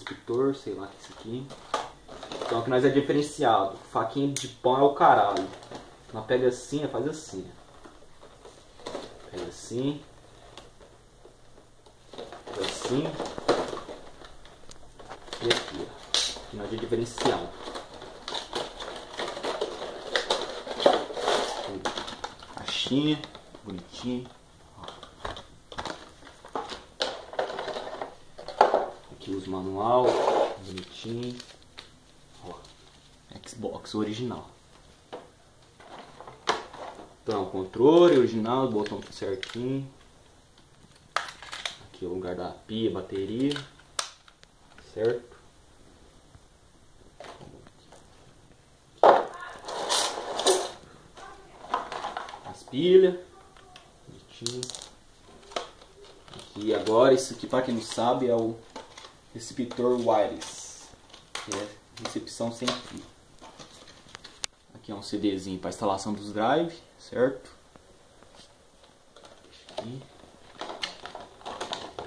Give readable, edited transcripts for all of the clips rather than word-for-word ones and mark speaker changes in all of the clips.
Speaker 1: receptor, sei lá que é isso aqui. Então aqui nós é diferenciado. Faquinha de pão é o caralho. Nós pega assim, faz assim. Pega assim. Pega assim. E aqui, ó. Aqui nós é diferenciado. Caixinha, bonitinho. Aqui os manual, bonitinho. Ó, Xbox original. Então, controle original, botão tudo certinho. Aqui é o lugar da pia, bateria. Certo? As pilhas. Bonitinho. Aqui agora, isso aqui para quem não sabe é o receptor wireless. Que é recepção sem fio. Aqui é um CDzinho para instalação dos drive, certo? Aqui.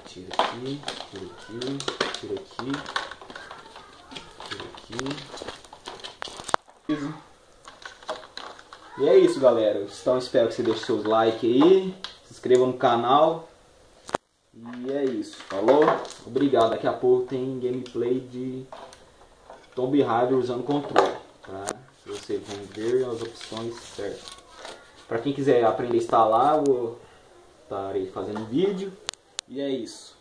Speaker 1: Tira aqui, tira aqui, tira aqui, tira aqui. E é isso, galera. Então espero que você deixe seus likes aí, se inscreva no canal. E é isso, falou? Obrigado. Daqui a pouco tem gameplay de Tomb Raider usando controle, tá? Vocês vão ver as opções certas. Para quem quiser aprender a instalar, eu estarei fazendo vídeo. E é isso.